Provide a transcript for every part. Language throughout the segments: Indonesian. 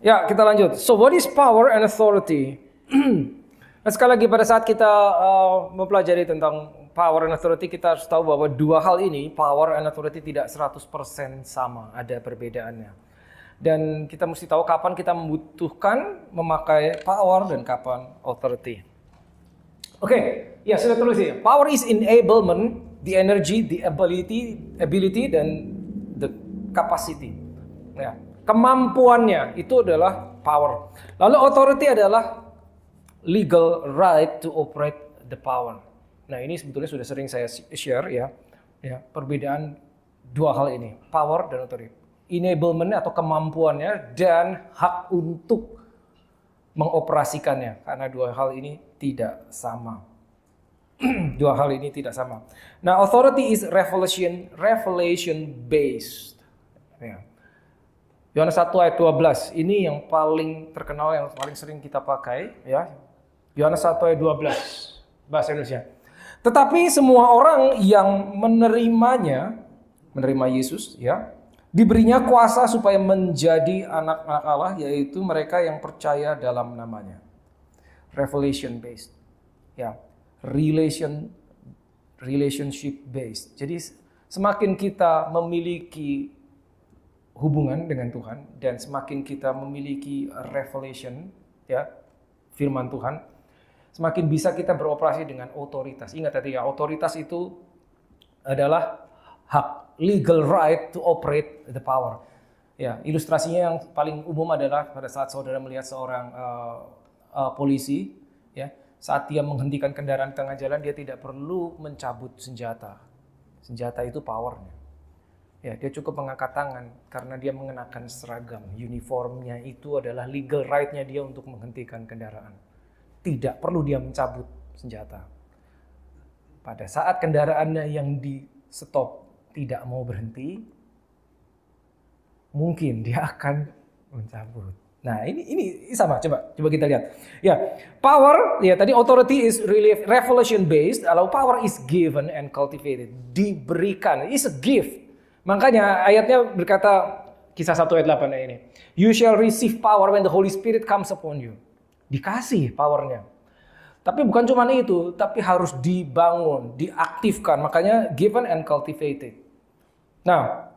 Ya, kita lanjut. So, what is power and authority? Nah, sekali lagi pada saat kita mempelajari tentang power and authority, kita harus tahu bahwa dua hal ini, power and authority, tidak 100% sama, ada perbedaannya. Dan kita mesti tahu kapan kita membutuhkan memakai power dan kapan authority. Oke, ya sudah tulis ya. Power is enablement, the energy, the ability dan the capacity. Ya, kemampuannya itu adalah power. Lalu authority adalah legal right to operate the power. Nah, ini sebetulnya sudah sering saya share ya. Ya, perbedaan dua hal ini, power dan authority. Enablement atau kemampuannya dan hak untuk mengoperasikannya, karena dua hal ini tidak sama. Dua hal ini tidak sama. Nah, authority is revelation based. Ya. Yohanes 1 ayat 12 ini yang paling terkenal, yang paling sering kita pakai ya. Yohanes 1 ayat 12 bahasa Indonesia. Tetapi semua orang yang menerima Yesus ya, diberinya kuasa supaya menjadi anak-anak Allah, yaitu mereka yang percaya dalam namanya. Revelation based. Ya, relationship based. Jadi semakin kita memiliki hubungan dengan Tuhan dan semakin kita memiliki revelation ya, firman Tuhan, semakin bisa kita beroperasi dengan otoritas. Ingat tadi ya, otoritas itu adalah hak, legal right to operate the power. Ya, ilustrasinya yang paling umum adalah pada saat saudara melihat seorang polisi, ya, saat dia menghentikan kendaraan di tengah jalan, dia tidak perlu mencabut senjata. Senjata itu powernya. Ya, dia cukup mengangkat tangan karena dia mengenakan seragam. Uniformnya itu adalah legal right-nya dia untuk menghentikan kendaraan. Tidak perlu dia mencabut senjata. Pada saat kendaraannya yang di stop tidak mau berhenti, mungkin dia akan mencabut. Nah, ini sama, coba kita lihat. Ya, power, ya tadi authority is really revelation based, kalau power is given and cultivated, diberikan, is a gift. Makanya ayatnya berkata, Kisah 1 ayat 8 ini, you shall receive power when the Holy Spirit comes upon you. Dikasih powernya. Tapi bukan cuma itu, tapi harus dibangun, diaktifkan. Makanya given and cultivated. Nah,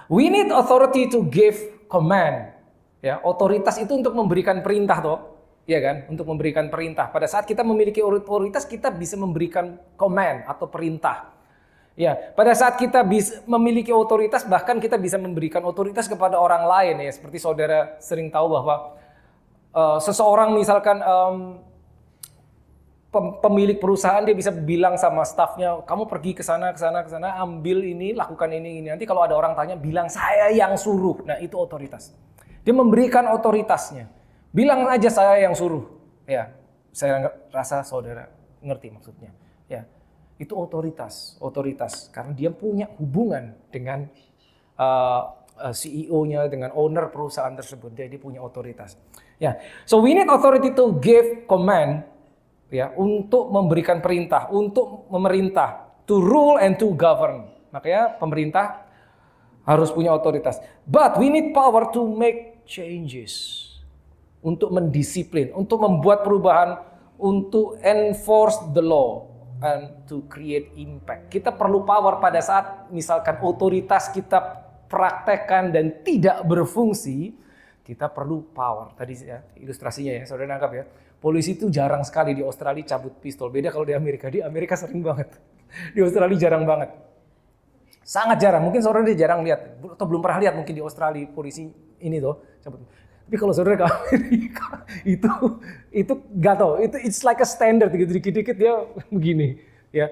we need authority to give command. Ya, otoritas itu untuk memberikan perintah toh, ya kan? Untuk memberikan perintah. Pada saat kita memiliki otoritas, kita bisa memberikan command atau perintah. Ya, pada saat kita bisa memiliki otoritas, bahkan kita bisa memberikan otoritas kepada orang lain ya. Seperti saudara sering tahu bahwa seseorang misalkan pemilik perusahaan, dia bisa bilang sama stafnya, kamu pergi ke sana, ambil ini, lakukan ini. Nanti kalau ada orang tanya, bilang saya yang suruh. Nah, itu otoritas. Dia memberikan otoritasnya. Bilang aja saya yang suruh. Ya, saya rasa saudara ngerti maksudnya. Ya, itu otoritas. Karena dia punya hubungan dengan CEO-nya, dengan owner perusahaan tersebut. Dia punya otoritas. Ya, so we need authority to give command. Ya, untuk memberikan perintah, untuk memerintah, to rule and to govern. Makanya pemerintah harus punya otoritas. But we need power to make changes. Untuk mendisiplin, untuk membuat perubahan, untuk enforce the law and to create impact. Kita perlu power pada saat misalkan otoritas kita praktekkan dan tidak berfungsi, kita perlu power. Tadi ya, ilustrasinya ya, saudara nangkap ya. Polisi itu jarang sekali di Australia cabut pistol. Beda kalau di Amerika. Di Amerika sering banget. Di Australia jarang banget. Sangat jarang. Mungkin saudara jarang lihat. Atau belum pernah lihat mungkin di Australia polisi ini tuh cabut. Tapi kalau saudara ke Amerika, itu gak tau. Itu it's like a standard. Dikit-dikit dia begini. Ya,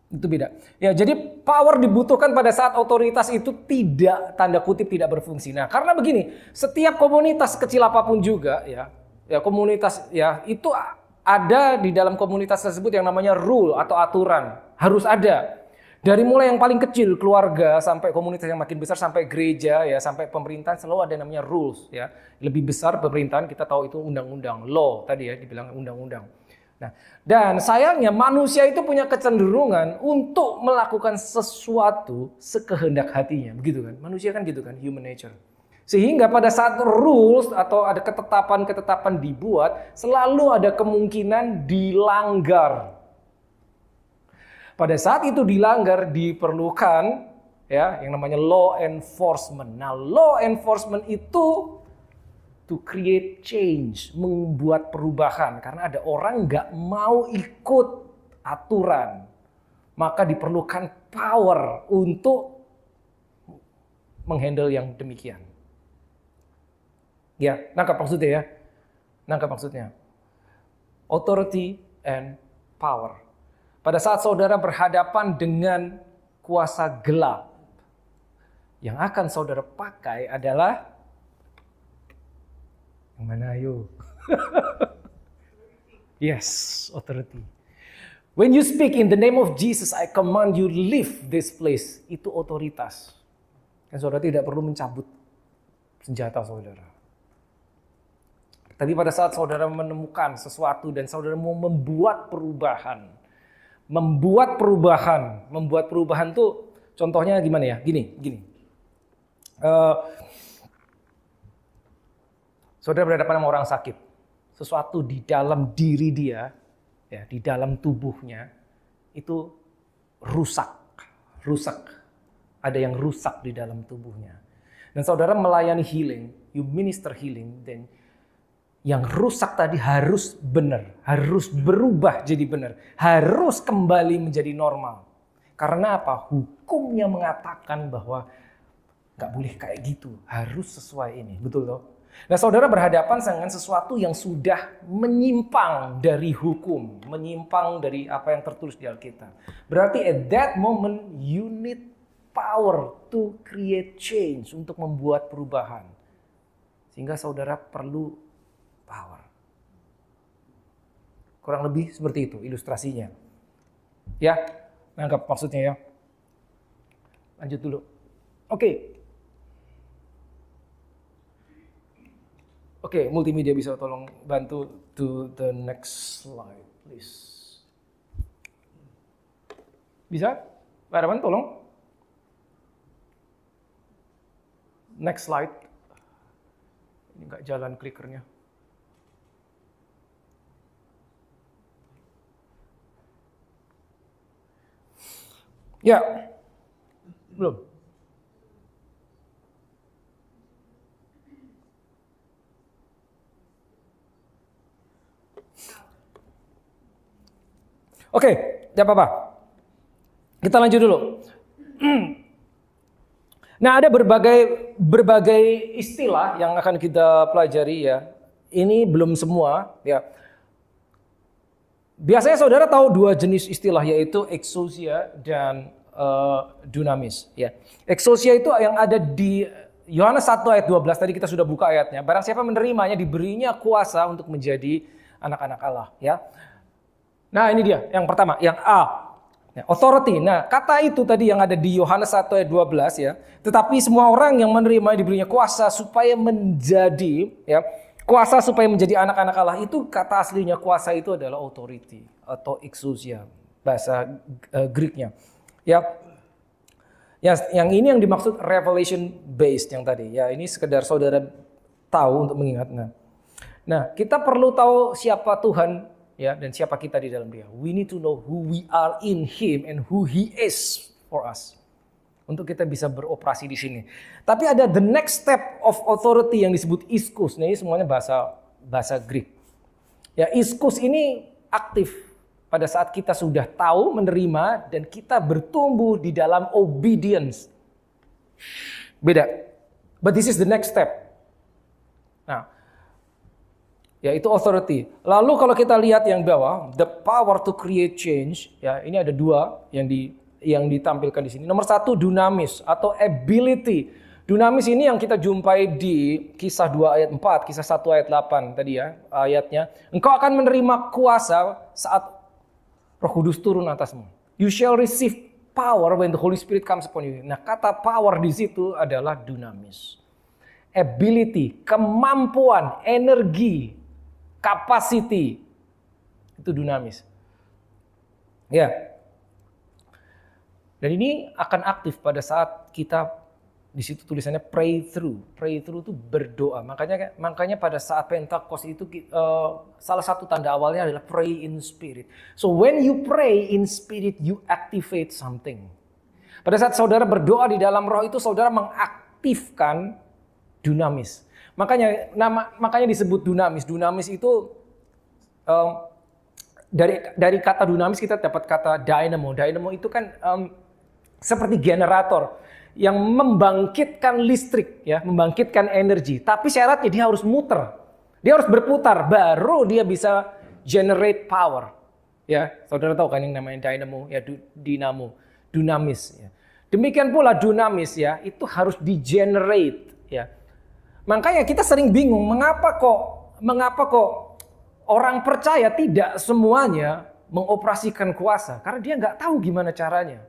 itu beda. Ya, jadi power dibutuhkan pada saat otoritas itu tidak, tanda kutip, tidak berfungsi. Nah, karena begini, setiap komunitas kecil apapun juga ya komunitas ya itu ada di dalam komunitas tersebut yang namanya rule atau aturan, harus ada. Dari mulai yang paling kecil keluarga sampai komunitas yang makin besar sampai gereja ya sampai pemerintahan selalu ada namanya rules ya. Lebih besar pemerintahan kita tahu itu undang-undang, law tadi ya dibilang undang-undang. Nah, dan sayangnya manusia itu punya kecenderungan untuk melakukan sesuatu sekehendak hatinya, begitu kan? Manusia kan gitu kan, human nature. Sehingga pada saat rules atau ada ketetapan-ketetapan dibuat, selalu ada kemungkinan dilanggar. Pada saat itu dilanggar diperlukan ya yang namanya law enforcement. Nah, law enforcement itu to create change, membuat perubahan karena ada orang nggak mau ikut aturan. Maka diperlukan power untuk menghandle yang demikian. Ya, nangkap maksudnya ya. Nangkap maksudnya. Authority and power. Pada saat saudara berhadapan dengan kuasa gelap, yang akan saudara pakai adalah yang mana ayo? Yes, authority. When you speak in the name of Jesus, I command you leave this place. Itu otoritas. Dan saudara tidak perlu mencabut senjata saudara. Tapi pada saat saudara menemukan sesuatu dan saudara mau membuat perubahan. Membuat perubahan tuh contohnya gimana ya? Gini. Saudara berhadapan sama orang sakit. Sesuatu di dalam diri dia, ya, di dalam tubuhnya itu rusak. Ada yang rusak di dalam tubuhnya. Dan saudara melayani healing, you minister healing, dan yang rusak tadi harus benar, harus berubah jadi benar, harus kembali menjadi normal. Karena apa? Hukumnya mengatakan bahwa nggak boleh kayak gitu, harus sesuai ini, betul loh. Nah, saudara berhadapan dengan sesuatu yang sudah menyimpang dari hukum, menyimpang dari apa yang tertulis di Alkitab. Berarti at that moment you need power to create change, untuk membuat perubahan. Sehingga saudara perlu power. Kurang lebih seperti itu ilustrasinya. Ya, nangkap maksudnya ya. Lanjut dulu. Oke, multimedia bisa tolong bantu to the next slide, please. Bisa? Pak Arman, tolong. Next slide. Ini nggak jalan clickernya. Ya, belum. Oke, tidak apa-apa. Kita lanjut dulu. Nah, ada berbagai istilah yang akan kita pelajari ya. Ini belum semua ya. Biasanya saudara tahu dua jenis istilah, yaitu exousia dan dunamis. Ya. Exousia itu yang ada di Yohanes 1 ayat 12, tadi kita sudah buka ayatnya. Barang siapa menerimanya diberinya kuasa untuk menjadi anak-anak Allah. Ya. Nah ini dia, yang pertama, yang A. Ya, authority. Nah kata itu tadi yang ada di Yohanes 1 ayat 12 ya. Tetapi semua orang yang menerima diberinya kuasa supaya menjadi ya. Kuasa supaya menjadi anak-anak Allah, itu kata aslinya kuasa itu adalah authority atau exousia, bahasa Greeknya. Ya, yang ini yang dimaksud revelation based yang tadi. Ya, ini sekedar saudara tahu untuk mengingat. Nah, kita perlu tahu siapa Tuhan ya dan siapa kita di dalam Dia. We need to know who we are in Him and who He is for us. Untuk kita bisa beroperasi di sini. Tapi ada the next step of authority yang disebut iskos. Nah, ini semuanya bahasa Greek. Ya, iskos ini aktif pada saat kita sudah tahu, menerima, dan kita bertumbuh di dalam obedience. Beda. But this is the next step. Nah, yaitu authority. Lalu kalau kita lihat yang bawah, the power to create change. Ya, ini ada dua yang ditampilkan di sini. Nomor satu, dunamis atau ability. Dunamis ini yang kita jumpai di Kisah 2 ayat 4, Kisah 1 ayat 8 tadi ya ayatnya. Engkau akan menerima kuasa saat Roh Kudus turun atasmu. You shall receive power when the Holy Spirit comes upon you. Nah, kata power di situ adalah dunamis. Ability, kemampuan, energi, capacity. Itu dunamis. Ya. Dan ini akan aktif pada saat kita Di situ tulisannya pray through. Pray through itu berdoa. Makanya pada saat Pentakos itu salah satu tanda awalnya adalah pray in spirit. So when you pray in spirit, you activate something. Pada saat saudara berdoa di dalam roh itu, saudara mengaktifkan dunamis. Makanya disebut dunamis. Dunamis itu dari kata dunamis kita dapat kata dynamo. Dynamo itu kan seperti generator yang membangkitkan listrik, ya, membangkitkan energi. Tapi syaratnya dia harus muter, dia harus berputar, baru dia bisa generate power. Ya, saudara tahu kan yang namanya dynamo, ya, dinamo, dunamis. Ya. Demikian pula dunamis, ya, itu harus di-generate. Ya. Makanya kita sering bingung, mengapa kok orang percaya tidak semuanya mengoperasikan kuasa? Karena dia nggak tahu gimana caranya.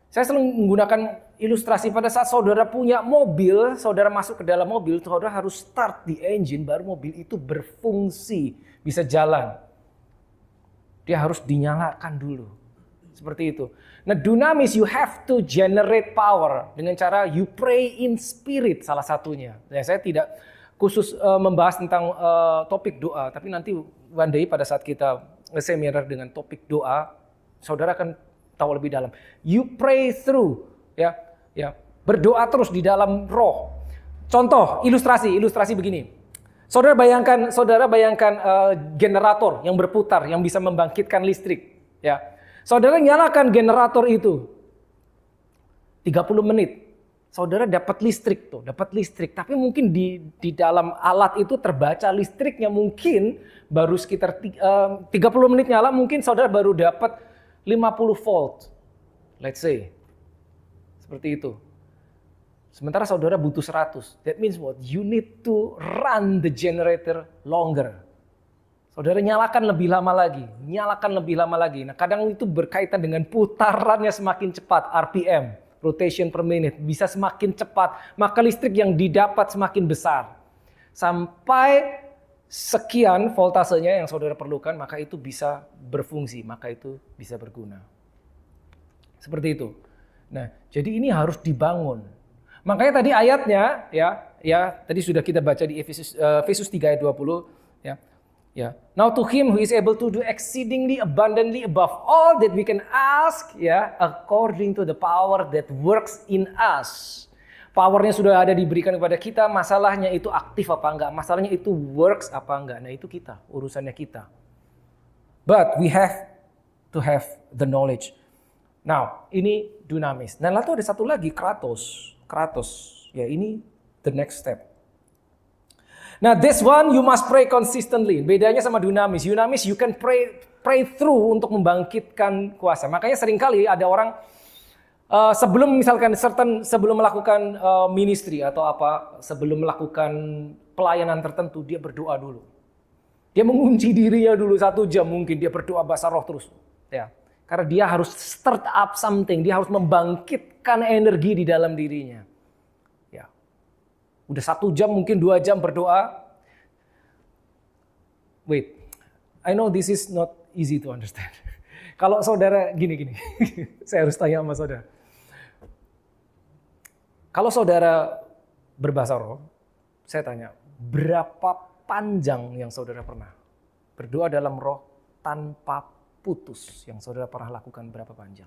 Saya selalu menggunakan ilustrasi pada saat saudara punya mobil, saudara masuk ke dalam mobil, saudara harus start the engine, baru mobil itu berfungsi, bisa jalan. Dia harus dinyalakan dulu. Seperti itu. Nah, dunamis, you have to generate power dengan cara you pray in spirit, salah satunya. Nah, saya tidak khusus membahas tentang topik doa, tapi nanti one day pada saat kita seminar dengan topik doa, saudara akan tahu lebih dalam. You pray through, ya, berdoa terus di dalam roh. Contoh, ilustrasi begini. Saudara bayangkan generator yang berputar, yang bisa membangkitkan listrik, ya. Saudara nyalakan generator itu 30 menit. Saudara dapat listrik. Tapi mungkin di dalam alat itu terbaca listriknya mungkin baru sekitar 30 menit nyala, mungkin saudara baru dapat 50 volt, let's say. Seperti itu. Sementara saudara butuh 100. That means what? You need to run the generator longer. Saudara nyalakan lebih lama lagi. Nah, kadang itu berkaitan dengan putarannya semakin cepat, RPM, rotation per minute, bisa semakin cepat. Maka listrik yang didapat semakin besar. Sampai sekian voltasenya yang saudara perlukan, maka itu bisa berfungsi, maka itu bisa berguna. Seperti itu. Nah, jadi ini harus dibangun. Makanya tadi ayatnya, ya tadi sudah kita baca di Efesus 3 ayat 20, ya. Now to him who is able to do exceedingly abundantly above all that we can ask, ya, according to the power that works in us. Powernya sudah ada diberikan kepada kita, masalahnya itu aktif apa enggak, masalahnya itu works apa enggak. Nah, itu kita, urusannya kita. But we have to have the knowledge. Now, ini dunamis. Dan lalu ada satu lagi, kratos. Ya, ini the next step. Nah, this one you must pray consistently. Bedanya sama dunamis. Dunamis you can pray through untuk membangkitkan kuasa. Makanya seringkali ada orang sebelum melakukan ministry atau sebelum melakukan pelayanan tertentu, dia berdoa dulu. Dia mengunci dirinya dulu 1 jam mungkin, dia berdoa bahasa roh terus. Ya. Karena dia harus start up something, dia harus membangkitkan energi di dalam dirinya. Ya. Udah 1 jam mungkin 2 jam berdoa. Wait, I know this is not easy to understand. Kalau saudara gini, saya harus tanya sama saudara. Kalau saudara berbahasa roh, saya tanya, berapa panjang yang saudara pernah berdoa dalam roh tanpa putus? Yang saudara pernah lakukan berapa panjang?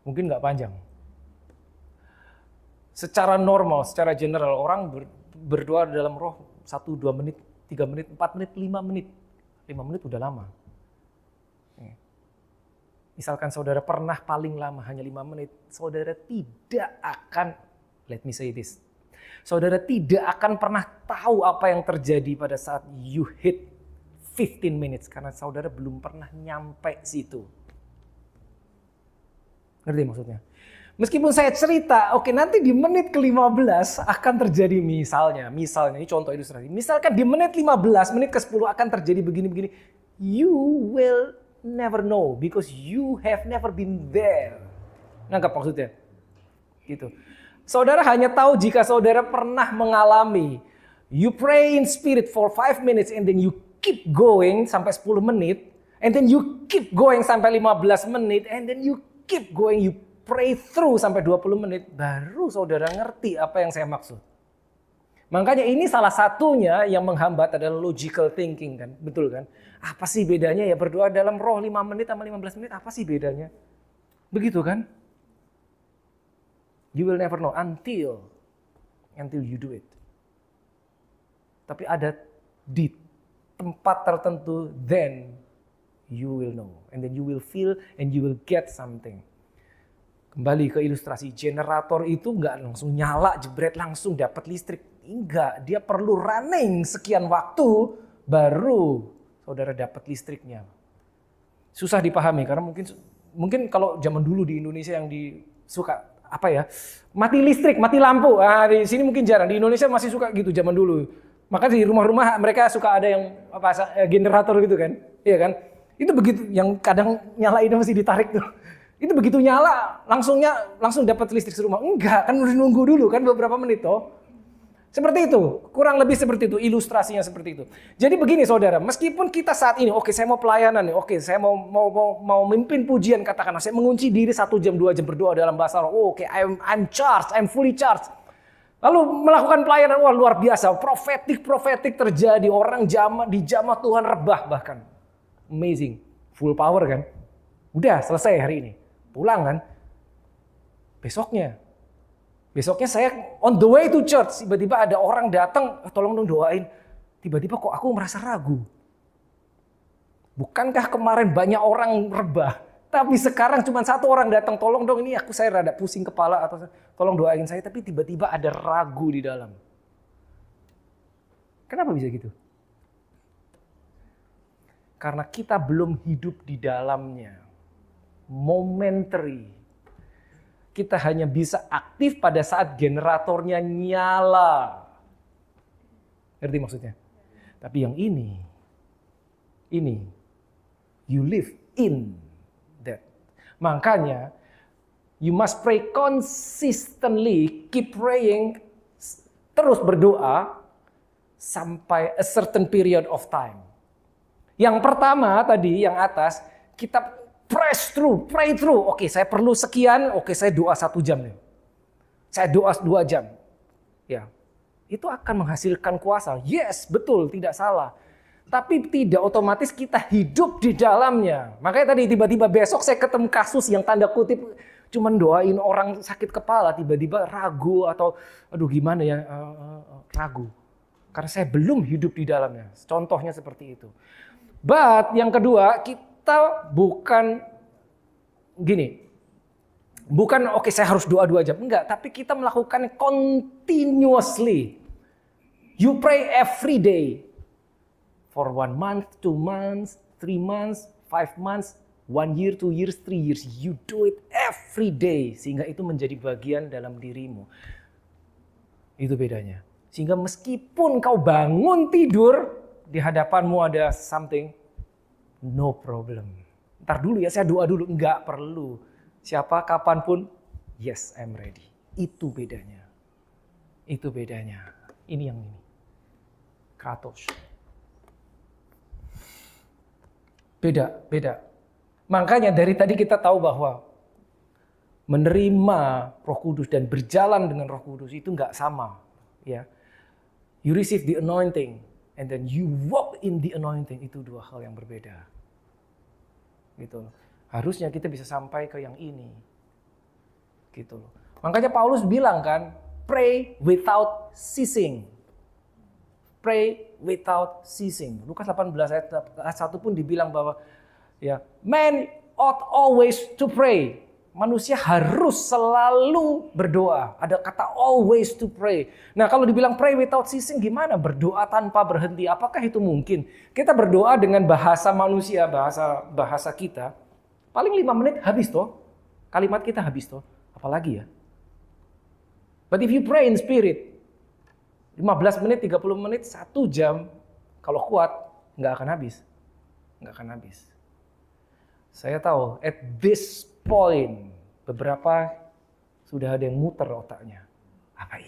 Mungkin nggak panjang. Secara normal, secara general, orang berdoa dalam roh 1-2 menit, 3 menit, 4 menit, 5 menit. 5 menit udah lama. Misalkan saudara pernah paling lama hanya 5 menit, saudara tidak akan, let me say this, saudara tidak akan pernah tahu apa yang terjadi pada saat you hit 15 minutes, karena saudara belum pernah nyampe situ. Ngerti maksudnya? Meskipun saya cerita, oke, nanti di menit ke-15 akan terjadi misalnya, ini contoh ilustrasi. Misalkan di menit 15, menit ke-10 akan terjadi begini-begini. You will never know because you have never been there. Nangkap maksudnya? Gitu. Saudara hanya tahu jika saudara pernah mengalami. You pray in spirit for 5 minutes and then you keep going sampai 10 menit. And then you keep going sampai 15 menit. And then you keep going, you pray through sampai 20 menit, baru saudara ngerti apa yang saya maksud. Makanya ini salah satunya yang menghambat adalah logical thinking kan, betul kan? Apa sih bedanya ya berdoa dalam roh 5 menit sama 15 menit, apa sih bedanya? Begitu kan? You will never know until you do it. Tapi ada di tempat tertentu, then you will know. And then you will feel and you will get something. Kembali ke ilustrasi, generator itu nggak langsung nyala, jebret langsung dapat listrik. Enggak, dia perlu running sekian waktu, baru saudara dapat listriknya. Susah dipahami, karena mungkin kalau zaman dulu di Indonesia yang suka apa ya, mati listrik, mati lampu. Di sini mungkin jarang, di Indonesia masih suka gitu zaman dulu. Maka di rumah-rumah mereka suka ada yang generator gitu kan, iya kan? Itu begitu, yang kadang nyala itu mesti ditarik tuh. Itu begitu nyala, langsung dapat listrik serumah. Enggak, kan udah nunggu dulu kan beberapa menit toh. Seperti itu, kurang lebih seperti itu, ilustrasinya seperti itu. Jadi begini saudara, meskipun kita saat ini, oke saya mau pelayanan nih, oke saya mau memimpin pujian, katakanlah saya mengunci diri 1 jam 2 jam berdoa dalam bahasa roh. Oke, I'm charged, I'm fully charged. Lalu melakukan pelayanan, wah luar biasa, profetik terjadi, orang dijamah Tuhan rebah bahkan. Amazing, full power kan. Udah selesai hari ini, pulang kan. Besoknya saya on the way to church, tiba-tiba ada orang datang, tolong dong doain. Tiba-tiba kok aku merasa ragu. Bukankah kemarin banyak orang rebah, tapi sekarang cuma 1 orang datang, tolong dong ini saya rada pusing kepala atau tolong doain saya, tapi tiba-tiba ada ragu di dalam. Kenapa bisa gitu? Karena kita belum hidup di dalamnya. Momentary. Kita hanya bisa aktif pada saat generatornya nyala. Ngerti maksudnya? Tapi yang ini, you live in that. Makanya, you must pray consistently, keep praying, terus berdoa, sampai a certain period of time. Yang pertama tadi, yang atas, kita pray through. Oke, saya perlu sekian, oke saya doa 1 jam nih. Saya doa 2 jam. Ya, itu akan menghasilkan kuasa. Yes, betul, tidak salah. Tapi tidak otomatis kita hidup di dalamnya. Makanya tadi tiba-tiba besok saya ketemu kasus yang tanda kutip cuman doain orang sakit kepala, tiba-tiba ragu atau aduh gimana ya, ragu. Karena saya belum hidup di dalamnya. Contohnya seperti itu. But yang kedua, kita bukan oke saya harus doa 2 jam. Enggak, tapi kita melakukan continuously. You pray every day. For 1 month, 2 months, 3 months, 5 months, 1 year, 2 years, 3 years. You do it every day. Sehingga itu menjadi bagian dalam dirimu. Itu bedanya. Sehingga meskipun kau bangun tidur, di hadapanmu ada something, no problem. Ntar dulu ya, saya doa dulu. Enggak perlu. Siapa, kapanpun, yes, I'm ready. Itu bedanya. Itu bedanya. Ini yang ini. Kratos. Beda. Makanya dari tadi kita tahu bahwa menerima Roh Kudus dan berjalan dengan Roh Kudus itu enggak sama. Ya. You receive the anointing. And then you walk in the anointing, itu 2 hal yang berbeda. Gitu loh. Harusnya kita bisa sampai ke yang ini. Gitu loh. Makanya Paulus bilang kan, pray without ceasing. Pray without ceasing. Lukas 18 ayat 1 pun dibilang bahwa ya, man ought always to pray. Manusia harus selalu berdoa. Ada kata always to pray. Nah, kalau dibilang pray without ceasing gimana? Berdoa tanpa berhenti. Apakah itu mungkin? Kita berdoa dengan bahasa manusia, bahasa kita. Paling 5 menit habis toh. Kalimat kita habis toh. Apalagi ya? But if you pray in spirit, 15 menit, 30 menit, 1 jam, kalau kuat, nggak akan habis. Nggak akan habis. Saya tahu, at this point, beberapa sudah ada yang muter otaknya. Apa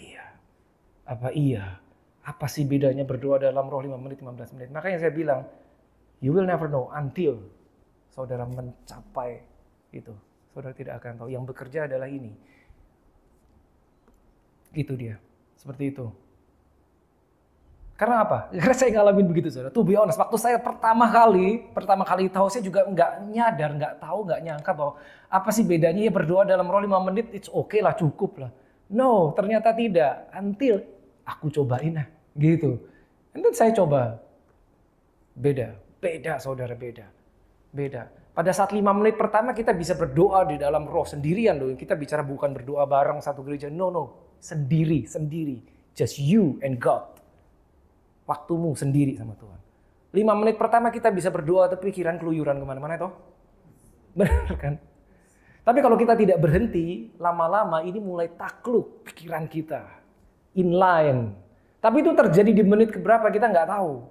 iya? Apa sih bedanya berdoa dalam roh 5 menit, 15 menit? Makanya saya bilang, you will never know until saudara mencapai itu. Saudara tidak akan tahu. Yang bekerja adalah ini. Itu dia. Seperti itu. Karena apa? Karena saya ngalamin begitu, saudara. To be honest, waktu saya pertama kali tahu, saya juga nggak nyadar, nggak tahu, nggak nyangka bahwa apa sih bedanya ya berdoa dalam roh 5 menit, it's okay lah, cukup lah. No, ternyata tidak. Until aku cobain lah, gitu. Nanti saya coba. Beda saudara, beda. Pada saat 5 menit pertama kita bisa berdoa di dalam roh sendirian loh. Kita bicara bukan berdoa bareng satu gereja, no. Sendiri. Just you and God. Waktumu sendiri sama Tuhan. 5 menit pertama kita bisa berdoa, tapi pikiran keluyuran kemana-mana toh. Benar kan? Tapi kalau kita tidak berhenti, lama-lama ini mulai takluk pikiran kita. Inline. Tapi itu terjadi di menit keberapa kita nggak tahu.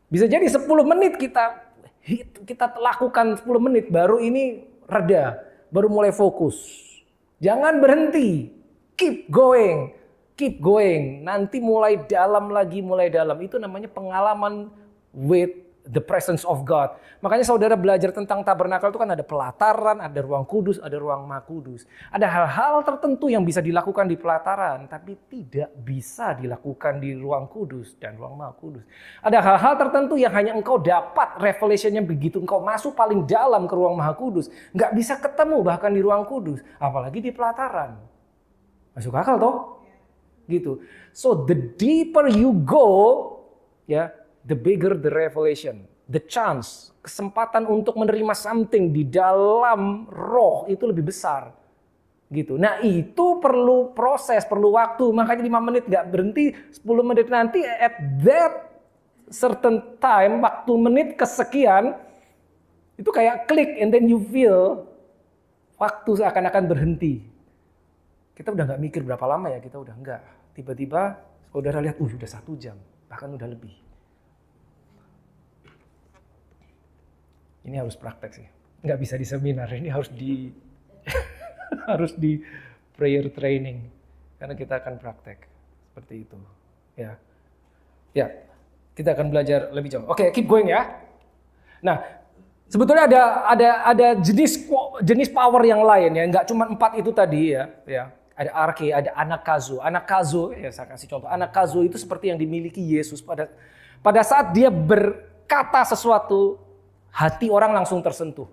Bisa jadi 10 menit kita lakukan 10 menit, baru ini reda. Baru mulai fokus. Jangan berhenti. Keep going. Nanti mulai dalam. Itu namanya pengalaman with the presence of God. Makanya saudara belajar tentang tabernakel itu kan ada pelataran, ada ruang kudus, ada ruang maha kudus. Ada hal-hal tertentu yang bisa dilakukan di pelataran, tapi tidak bisa dilakukan di ruang kudus dan ruang maha kudus. Ada hal-hal tertentu yang hanya engkau dapat revelation-nya begitu engkau masuk paling dalam ke ruang maha kudus. Nggak bisa ketemu bahkan di ruang kudus, apalagi di pelataran. Masuk akal toh? Gitu. So the deeper you go, ya, the bigger the revelation, the chance, kesempatan untuk menerima something di dalam roh itu lebih besar. Gitu. Nah, itu perlu proses, perlu waktu. Makanya 5 menit nggak berhenti, 10 menit nanti at that certain time, waktu menit kesekian itu kayak klik and then you feel waktu seakan-akan berhenti. Kita udah nggak mikir berapa lama ya, kita udah nggak. Tiba-tiba saudara lihat, udah 1 jam, bahkan udah lebih. Ini harus praktek sih, nggak bisa di seminar. Ini harus di harus di prayer training, karena kita akan praktek seperti itu. Ya, kita akan belajar lebih jauh. Oke, keep going ya. Nah, sebetulnya ada jenis power yang lain ya, nggak cuma 4 itu tadi ya. Ada arke, ada anakazo. Anakazo, ya saya kasih contoh. Anakazo itu seperti yang dimiliki Yesus pada saat dia berkata sesuatu, hati orang langsung tersentuh.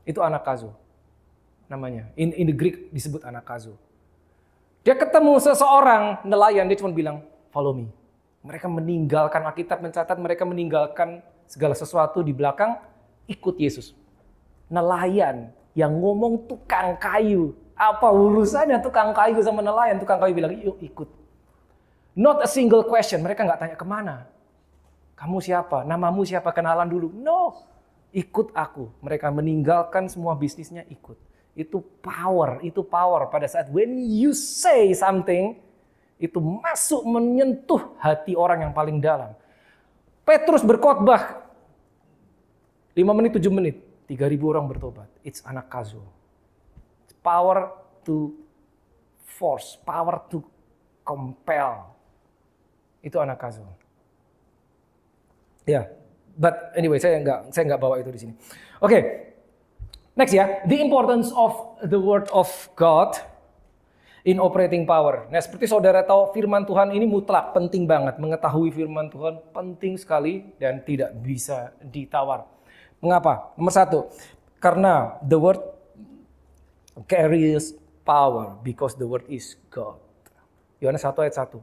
Itu anakazo namanya. In the Greek disebut anakazo. Dia ketemu seseorang nelayan, dia cuma bilang, follow me. Mereka meninggalkan, Alkitab mencatat mereka meninggalkan segala sesuatu di belakang, ikut Yesus. Nelayan yang ngomong tukang kayu. Apa urusannya tukang kayu sama nelayan? Tukang kayu bilang, yuk ikut. Not a single question. Mereka nggak tanya kemana. Kamu siapa? Namamu siapa? Kenalan dulu. No. Ikut aku. Mereka meninggalkan semua bisnisnya, ikut. Itu power. Pada saat when you say something, itu masuk menyentuh hati orang yang paling dalam. Petrus berkhotbah 5 menit, 7 menit. 3.000 orang bertobat. It's anakazo. Power to force, power to compel. Itu anakazo. Ya, but anyway, saya nggak bawa itu di sini. Oke, next ya, the importance of the word of God in operating power. Nah, seperti saudara tahu, firman Tuhan ini mutlak, penting banget. Mengetahui firman Tuhan penting sekali dan tidak bisa ditawar. Mengapa? Nomor 1, karena the word carries power because the word is God. Yohanes 1 ayat 1.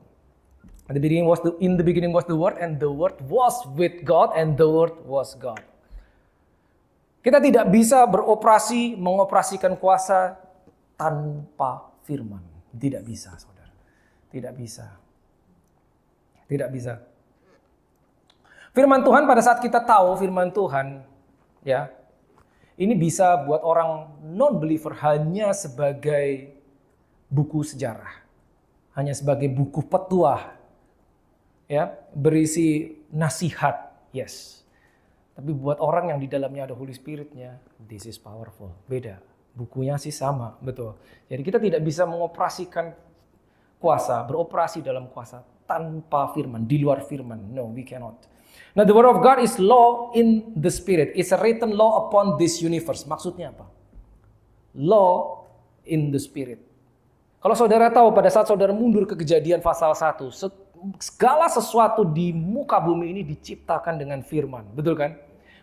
In the beginning was the word, and the word was with God, and the word was God. Kita tidak bisa mengoperasikan kuasa tanpa firman. Tidak bisa, saudara. Tidak bisa. Firman Tuhan, pada saat kita tahu firman Tuhan, ya, ini bisa buat orang non-believer hanya sebagai buku sejarah. Hanya sebagai buku petuah. Ya, berisi nasihat. Yes. Tapi buat orang yang di dalamnya ada Holy Spirit-nya, this is powerful. Beda. Bukunya sih sama, betul. Jadi kita tidak bisa mengoperasikan kuasa, beroperasi dalam kuasa tanpa firman, di luar firman. No, we cannot. Nah, the word of God is law in the spirit. It's a written law upon this universe. Maksudnya apa? law in the spirit. Kalau saudara tahu pada saat saudara mundur ke Kejadian pasal 1, segala sesuatu di muka bumi ini diciptakan dengan firman. Betul kan?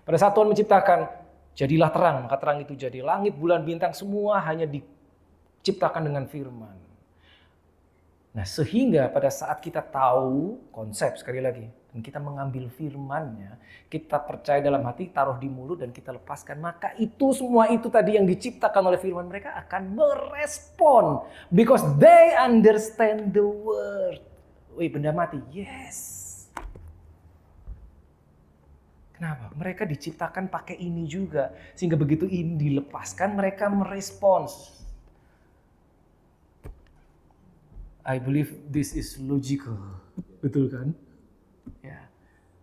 Pada saat Tuhan menciptakan, jadilah terang, maka terang itu jadi. Langit, bulan, bintang semua hanya diciptakan dengan firman. Nah, sehingga pada saat kita tahu konsep, sekali lagi, dan kita mengambil firman-Nya, kita percaya dalam hati, taruh di mulut dan kita lepaskan, maka itu semua itu tadi yang diciptakan oleh firman, mereka akan merespon because they understand the word. Wih, benda mati. Yes. Kenapa? Mereka diciptakan pakai ini juga, sehingga begitu ini dilepaskan mereka merespons. I believe this is logical. Betul kan? Ya.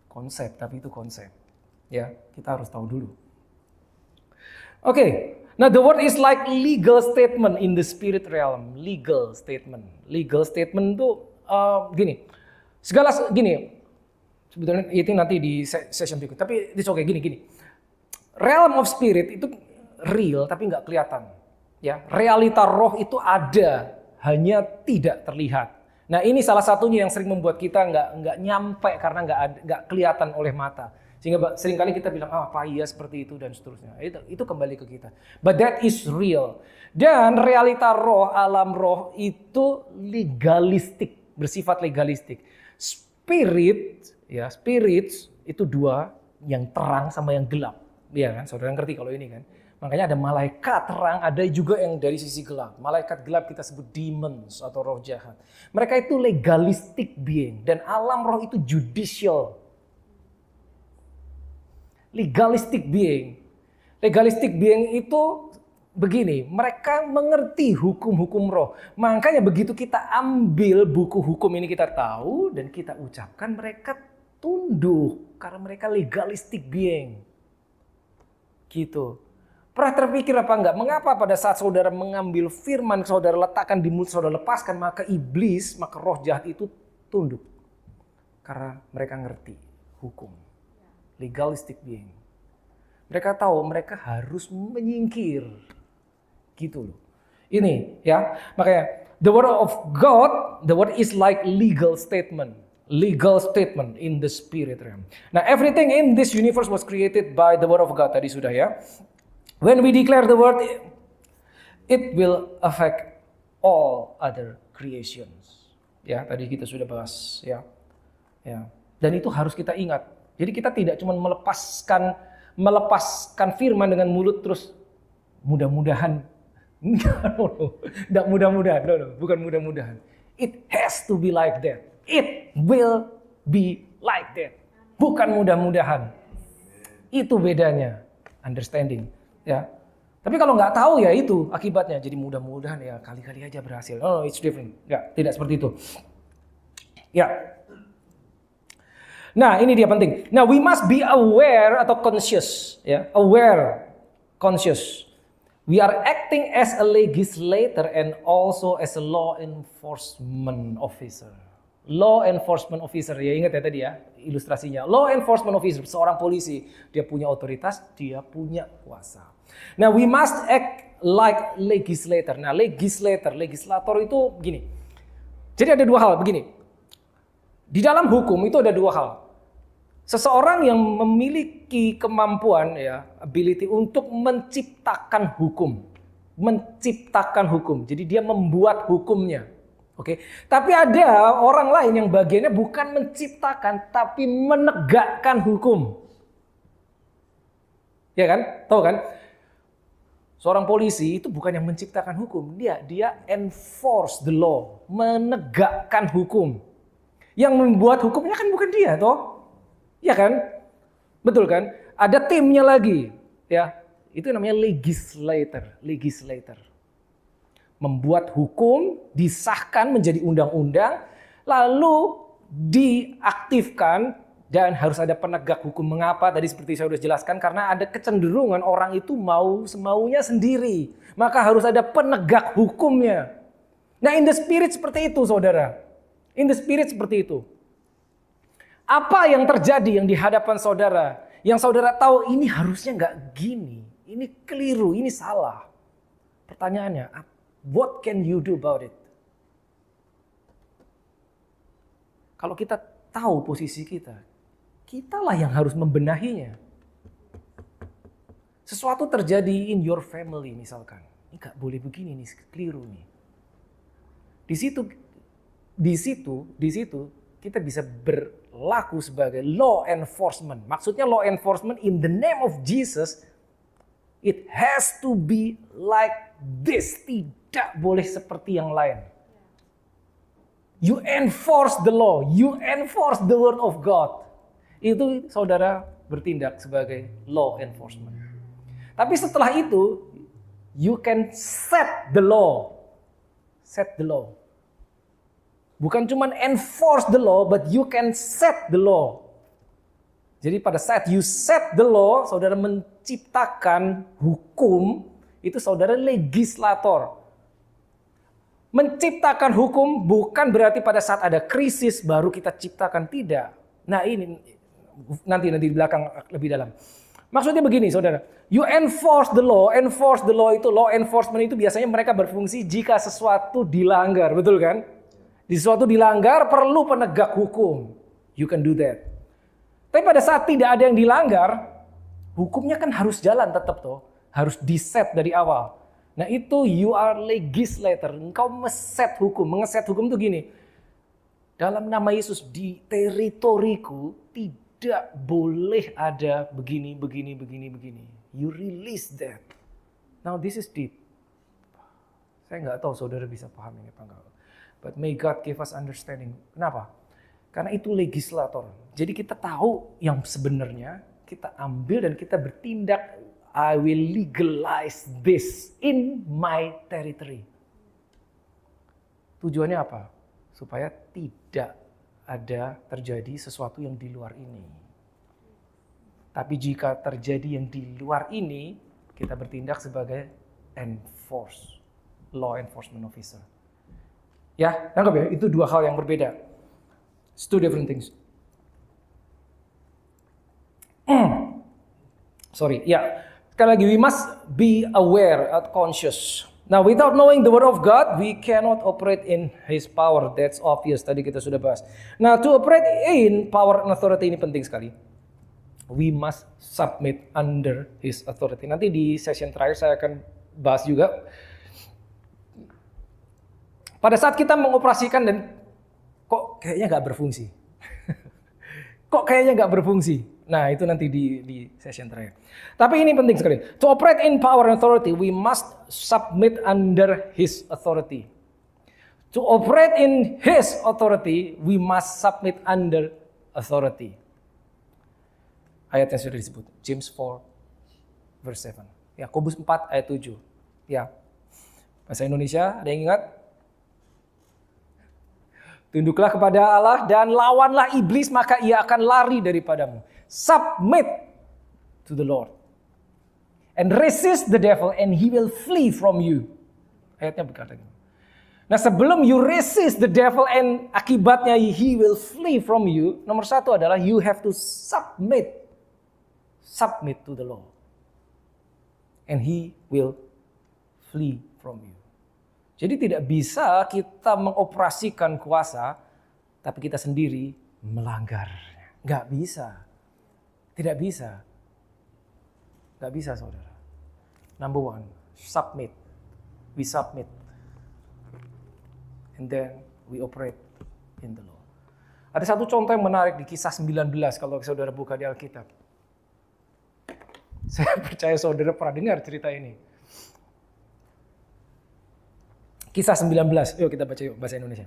Konsep, tapi itu konsep. Ya, kita harus tahu dulu. Oke. Nah, the word is like legal statement in the spirit realm. Legal statement. Legal statement itu gini. Sebetulnya itu nanti di session berikut. Tapi it's okay, gini. Realm of spirit itu real tapi nggak kelihatan. Ya, realita roh itu ada, hanya tidak terlihat. Nah, ini salah satunya yang sering membuat kita nggak nyampe karena nggak kelihatan oleh mata. Sehingga seringkali kita bilang, apa iya seperti itu dan seterusnya. Itu kembali ke kita. But that is real. Dan realita roh, alam roh itu legalistik, bersifat legalistik. Spirit itu dua, yang terang sama yang gelap. Iya kan, saudara ngerti kalau ini kan. Makanya ada malaikat terang, ada juga yang dari sisi gelap. Malaikat gelap kita sebut demons atau roh jahat. Mereka itu legalistic being. Dan alam roh itu judicial. Legalistic being. Legalistic being itu begini, mereka mengerti hukum-hukum roh. Makanya begitu kita ambil buku hukum ini kita tahu dan kita ucapkan, mereka tunduk. Karena mereka legalistic being. Gitu. Pernah terpikir apa enggak? Mengapa pada saat saudara mengambil firman, saudara letakkan di mulut, saudara lepaskan, maka iblis, maka roh jahat itu tunduk. Karena mereka ngerti hukum. Legalistic being. Mereka tahu mereka harus menyingkir. Gitu loh. Ini ya, makanya the word of God, the word is like legal statement. Legal statement in the spirit realm. Nah, everything in this universe was created by the word of God. Tadi sudah ya. When we declare the word, it will affect all other creations. Ya, tadi kita sudah bahas ya. Ya. Dan itu harus kita ingat. Jadi kita tidak cuma melepaskan firman dengan mulut terus mudah-mudahan. Tidak mudah-mudahan. No, bukan mudah-mudahan. It has to be like that. It will be like that. Bukan mudah-mudahan. Itu bedanya. Understanding. Ya, tapi kalau nggak tahu ya itu akibatnya. Jadi mudah-mudahan ya kali-kali aja berhasil. Oh, it's different. Ya, tidak seperti itu. Ya. Nah, ini dia penting. Nah, we must be aware atau conscious. Ya, aware, conscious. We are acting as a legislator and also as a law enforcement officer. Law enforcement officer, ya ingat ya tadi ya ilustrasinya. Law enforcement officer, seorang polisi, dia punya otoritas, dia punya kuasa. Nah, we must act like legislator. Nah, legislator itu begini. Jadi ada dua hal begini. Di dalam hukum itu ada dua hal. Seseorang yang memiliki kemampuan ya, ability untuk menciptakan hukum. Menciptakan hukum. Jadi dia membuat hukumnya. Oke, tapi ada orang lain yang bagiannya bukan menciptakan, tapi menegakkan hukum. Ya kan? Tahu kan? Seorang polisi itu bukan yang menciptakan hukum, dia enforce the law, menegakkan hukum. Yang membuat hukumnya kan bukan dia, toh? Ya kan? Betul kan? Ada timnya lagi, ya. Itu namanya legislator. Membuat hukum, disahkan menjadi undang-undang, lalu diaktifkan dan harus ada penegak hukum. Mengapa? Tadi seperti saya sudah jelaskan, karena ada kecenderungan orang itu mau semaunya sendiri. Maka harus ada penegak hukumnya. Nah, in the spirit seperti itu, saudara. In the spirit seperti itu. Apa yang terjadi yang di hadapan saudara? Yang saudara tahu ini harusnya nggak gini. Ini keliru, ini salah. Pertanyaannya, what can you do about it? Kalau kita tahu posisi kita, kitalah yang harus membenahinya. Sesuatu terjadi in your family misalkan. Ini gak boleh begini nih, keliru nih. Di situ kita bisa berlaku sebagai law enforcement. Maksudnya law enforcement in the name of Jesus, it has to be like this. Tidak boleh seperti yang lain. You enforce the law, you enforce the word of God. Itu saudara bertindak sebagai law enforcement. Tapi setelah itu, you can set the law. Set the law. Bukan cuma enforce the law, but you can set the law. Jadi pada saat you set the law, saudara menciptakan hukum, itu saudara legislator. Menciptakan hukum bukan berarti pada saat ada krisis baru kita ciptakan, tidak. Nah ini nanti di belakang lebih dalam. Maksudnya begini saudara, you enforce the law itu, law enforcement itu biasanya mereka berfungsi jika sesuatu dilanggar, betul kan? Di sesuatu dilanggar perlu penegak hukum, you can do that. Tapi pada saat tidak ada yang dilanggar, hukumnya kan harus jalan tetap toh, harus di-set dari awal. Nah itu you are legislator, engkau ngeset hukum itu gini. Dalam nama Yesus di teritoriku tidak boleh ada begini. You release that. Now this is deep. Saya nggak tahu saudara bisa paham ini apa enggak. But may God give us understanding. Kenapa? Karena itu legislator. Jadi kita tahu yang sebenarnya, kita ambil dan kita bertindak. I will legalize this in my territory. Tujuannya apa? Supaya tidak ada terjadi sesuatu yang di luar ini. Tapi jika terjadi yang di luar ini, kita bertindak sebagai law enforcement officer. Ya, nangkep ya? Itu dua hal yang berbeda. It's two different things. Sorry, ya. Sekali lagi, we must be aware and conscious. Now, without knowing the word of God, we cannot operate in His power. That's obvious. Tadi kita sudah bahas. Now, to operate in power and authority ini penting sekali. We must submit under His authority. Nanti di session terakhir saya akan bahas juga. Pada saat kita mengoperasikan dan kok kayaknya nggak berfungsi. Kok kayaknya nggak berfungsi. Nah, itu nanti di session terakhir. Tapi ini penting sekali. To operate in power and authority, we must submit under His authority. To operate in His authority, we must submit under authority. Ayat yang sudah disebut. James 4, verse 7. Yakobus 4, ayat 7. Ya. Bahasa Indonesia, ada yang ingat? Tunduklah kepada Allah dan lawanlah iblis, maka ia akan lari daripadamu. Submit to the Lord. And resist the devil and he will flee from you. Ayatnya berkata gitu. Nah sebelum you resist the devil and akibatnya he will flee from you. Nomor satu adalah you have to submit. Submit to the law. And he will flee from you. Jadi tidak bisa kita mengoperasikan kuasa, tapi kita sendiri melanggarnya. Nggak bisa. Tidak bisa. Nggak bisa saudara. Number one, submit. We submit. And then we operate in the law. Ada satu contoh yang menarik di Kisah 19 kalau saudara buka di Alkitab. Saya percaya saudara pernah dengar cerita ini. Kisah 19, yuk kita baca yuk bahasa Indonesia.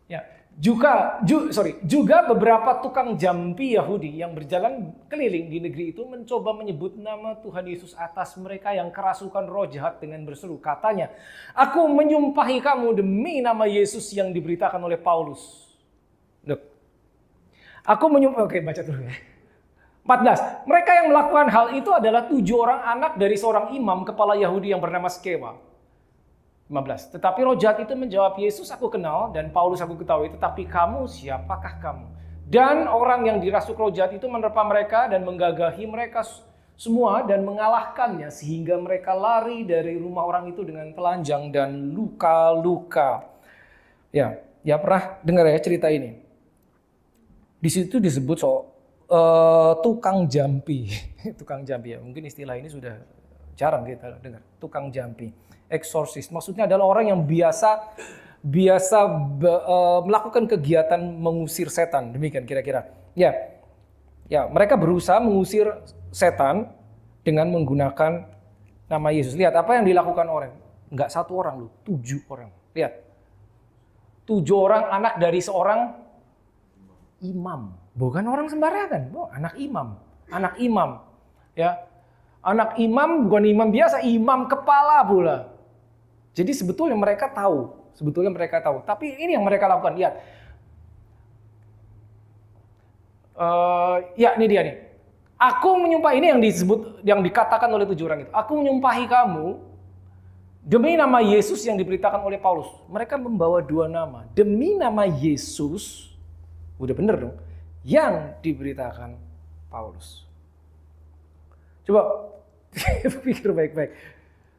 Ya, juga beberapa tukang jampi Yahudi yang berjalan keliling di negeri itu mencoba menyebut nama Tuhan Yesus atas mereka yang kerasukan roh jahat dengan berseru. Katanya, aku menyumpahi kamu demi nama Yesus yang diberitakan oleh Paulus. Look. Oke baca dulu ya. 14. Mereka yang melakukan hal itu adalah 7 orang anak dari seorang imam kepala Yahudi yang bernama Skewa. 15. Tetapi roh jahat itu menjawab, Yesus aku kenal dan Paulus aku ketahui, tetapi kamu siapakah kamu? Dan orang yang dirasuk roh jahat itu menerpa mereka dan menggagahi mereka semua dan mengalahkannya sehingga mereka lari dari rumah orang itu dengan telanjang dan luka-luka. Ya pernah dengar ya cerita ini. Di situ disebut tukang jampi. Tukang jampi ya. Mungkin istilah ini sudah jarang kita dengar. Tukang jampi, eksorsis. Maksudnya adalah orang yang biasa melakukan kegiatan mengusir setan. Demikian kira-kira. Ya, mereka berusaha mengusir setan dengan menggunakan nama Yesus. Lihat apa yang dilakukan orang. Enggak 1 orang loh, 7 orang. Lihat. 7 orang anak dari seorang imam. Bukan orang sembarangan, anak imam. Anak imam. Ya. Anak imam bukan imam biasa, imam kepala pula. Jadi sebetulnya mereka tahu. Tapi ini yang mereka lakukan. Lihat. Ini dia nih. Aku menyumpah, ini yang dikatakan oleh 7 orang itu. Aku menyumpahi kamu demi nama Yesus yang diberitakan oleh Paulus. Mereka membawa 2 nama. Demi nama Yesus, udah bener dong, yang diberitakan Paulus. Coba pikir baik-baik.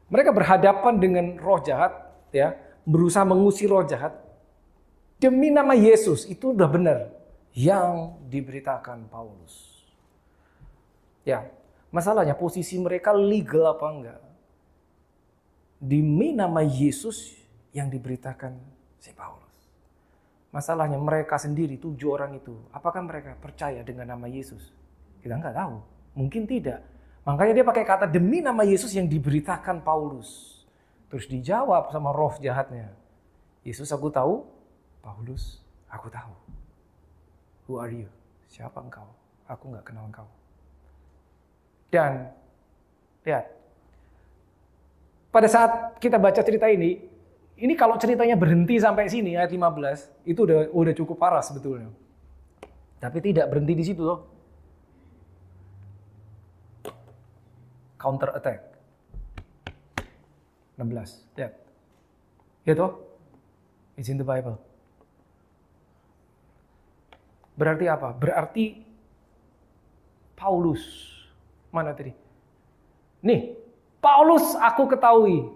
Mereka berhadapan dengan roh jahat, ya, berusaha mengusir roh jahat. Demi nama Yesus, itu udah benar. Yang diberitakan Paulus. Ya, masalahnya posisi mereka legal apa enggak? Demi nama Yesus yang diberitakan si Paulus. Masalahnya mereka sendiri 7 orang itu, apakah mereka percaya dengan nama Yesus? Kita nggak tahu, mungkin tidak. Makanya dia pakai kata demi nama Yesus yang diberitakan Paulus. Terus dijawab sama roh jahatnya. Yesus aku tahu, Paulus aku tahu. Who are you? Siapa engkau? Aku nggak kenal engkau. Dan lihat, pada saat kita baca cerita ini kalau ceritanya berhenti sampai sini ayat 15, itu udah cukup parah sebetulnya. Tapi tidak berhenti di situ loh. Counter attack. 16. Lihat. Ya toh? It's in the Bible. Berarti apa? Berarti Paulus. Mana tadi? Nih, Paulus aku ketahui.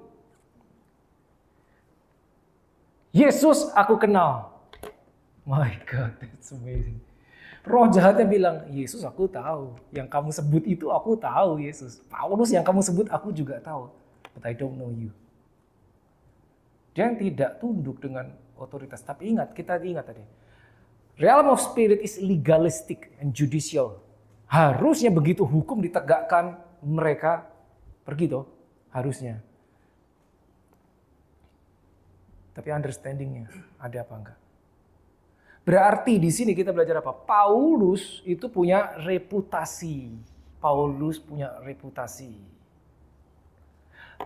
Yesus aku kenal. My God, that's amazing. Roh jahatnya bilang, Yesus aku tahu. Yang kamu sebut itu aku tahu, Yesus. Paulus yang kamu sebut aku juga tahu. But I don't know you. Dia tidak tunduk dengan otoritas. Tapi kita ingat tadi. Realm of spirit is legalistic and judicial. Harusnya begitu hukum ditegakkan, mereka pergi toh. Harusnya. Tapi understandingnya ada apa enggak? Berarti di sini kita belajar apa? Paulus itu punya reputasi. Paulus punya reputasi.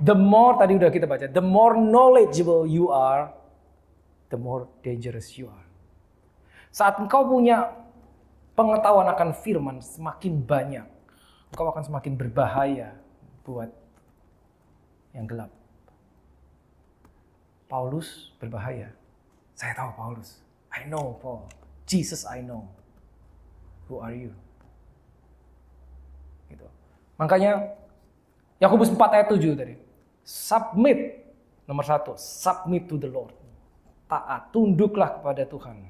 The more, tadi udah kita baca, the more knowledgeable you are, the more dangerous you are. Saat engkau punya pengetahuan akan firman semakin banyak, engkau akan semakin berbahaya buat yang gelap. Paulus berbahaya. Saya tahu Paulus. I know Paul. Jesus I know. Who are you? Gitu. Makanya Yakobus 4 ayat 7 tadi. Submit. Nomor 1. Submit to the Lord. Taat. Tunduklah kepada Tuhan.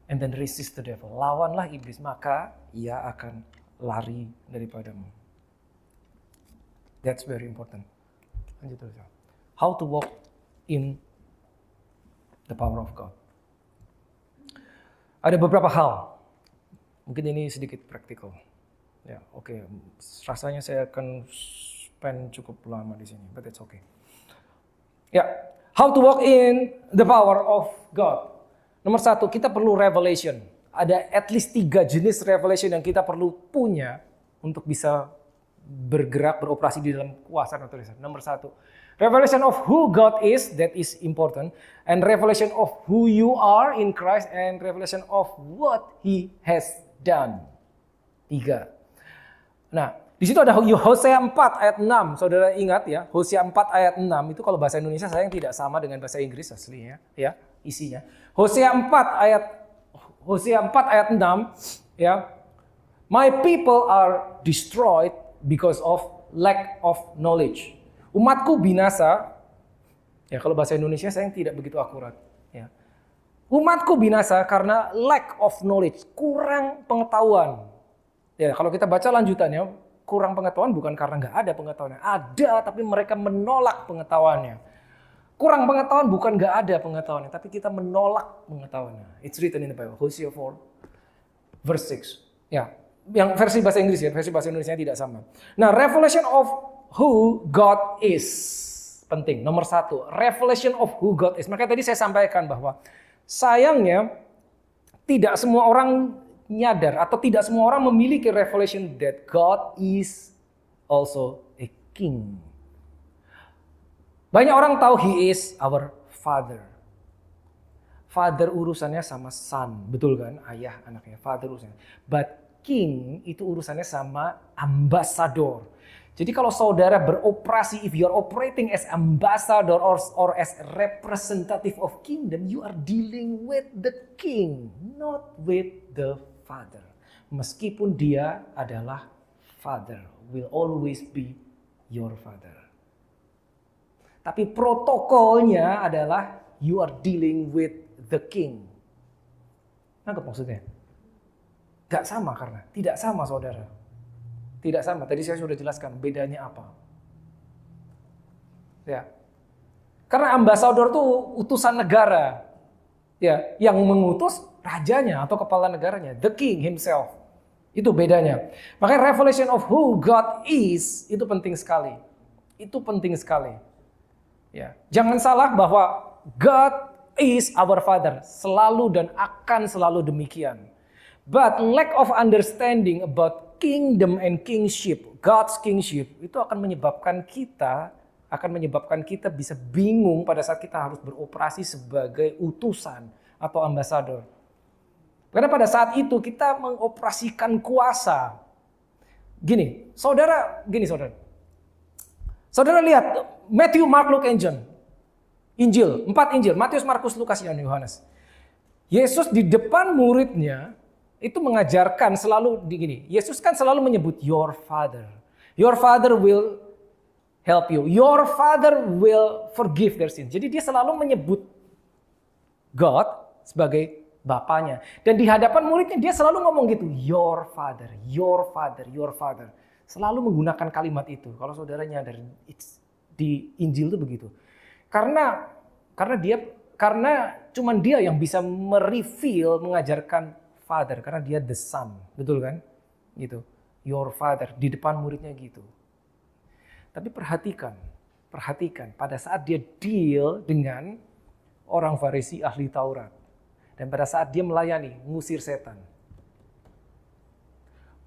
And then resist the devil. Lawanlah iblis. Maka ia akan lari daripadamu. That's very important. Lanjut terus. How to walk in the power of God. Ada beberapa hal. Mungkin ini sedikit praktikal. Ya, oke. Rasanya saya akan spend cukup lama di sini, but it's okay. Ya, how to walk in the power of God. Nomor 1, kita perlu revelation. Ada at least 3 jenis revelation yang kita perlu punya untuk bisa bergerak, beroperasi di dalam kuasa dan otoritas. Nomor 1, revelation of who God is, that is important. And revelation of who you are in Christ. And revelation of what He has done. 3. Nah, di situ ada Hosea 4 ayat 6. Saudara ingat ya, Hosea 4 ayat 6 itu kalau bahasa Indonesia sayang tidak sama dengan bahasa Inggris aslinya, ya, isinya. Hosea 4 ayat 6 ya. My people are destroyed because of lack of knowledge. Umatku binasa. Ya, kalau bahasa Indonesia saya tidak begitu akurat. Ya. Umatku binasa karena lack of knowledge, kurang pengetahuan. Ya, kalau kita baca lanjutannya, kurang pengetahuan bukan karena nggak ada pengetahuannya. Ada, tapi mereka menolak pengetahuannya. Kurang pengetahuan bukan nggak ada pengetahuannya, tapi kita menolak pengetahuannya. It's written in the Bible, Hosea 4, verse 6. Ya, yang versi bahasa Inggris ya, versi bahasa Indonesia tidak sama. Nah, revelation of who God is. Penting, nomor 1, revelation of who God is. Makanya tadi saya sampaikan bahwa sayangnya tidak semua orang nyadar atau tidak semua orang memiliki revelation that God is also a king. Banyak orang tahu He is our Father. Father urusannya sama son, betul kan? Ayah anaknya, Father urusannya. But King itu urusannya sama ambassador. Jadi kalau saudara beroperasi, if you are operating as ambassador or as representative of kingdom, you are dealing with the king, not with the father. Meskipun dia adalah father, will always be your father. Tapi protokolnya adalah you are dealing with the king. Nangkep maksudnya? Gak sama karena, tidak sama saudara. Tidak sama, tadi saya sudah jelaskan bedanya apa. Ya. Karena ambasador itu utusan negara. Ya, yang mengutus rajanya atau kepala negaranya, the king himself. Itu bedanya. Makanya revelation of who God is itu penting sekali. Itu penting sekali. Ya. Jangan salah bahwa God is our Father, selalu dan akan selalu demikian. But lack of understanding about kingdom and kingship, God's kingship, itu akan menyebabkan kita bisa bingung pada saat kita harus beroperasi sebagai utusan atau ambasador. Karena pada saat itu kita mengoperasikan kuasa. Saudara. Saudara lihat Matthew, Mark, Luke, and John. Injil, 4 Injil, Matius, Markus, Lukas, dan Yohanes. Yesus di depan muridnya itu mengajarkan selalu Yesus kan selalu menyebut your father. Your father will help you. Your father will forgive their sins. Jadi dia selalu menyebut God sebagai bapaknya. Dan di hadapan muridnya dia selalu ngomong gitu, your father, your father, your father. Selalu menggunakan kalimat itu. Kalau saudara nyadar di Injil itu begitu. Karena cuman dia yang bisa mereveal, mengajarkan Father, karena dia the Son, betul kan? Gitu. Your Father di depan muridnya gitu. Tapi perhatikan pada saat dia deal dengan orang Farisi ahli Taurat dan pada saat dia melayani, ngusir setan.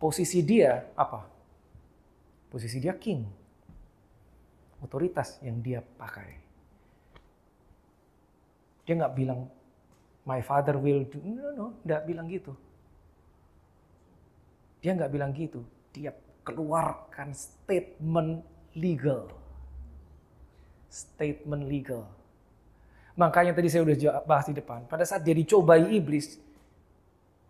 Posisi dia apa? Posisi dia king. Otoritas yang dia pakai. Dia nggak bilang my father will do. No, enggak bilang gitu. Dia enggak bilang gitu. Dia keluarkan statement legal. Statement legal. Makanya tadi saya udah bahas di depan. Pada saat dia dicobai iblis,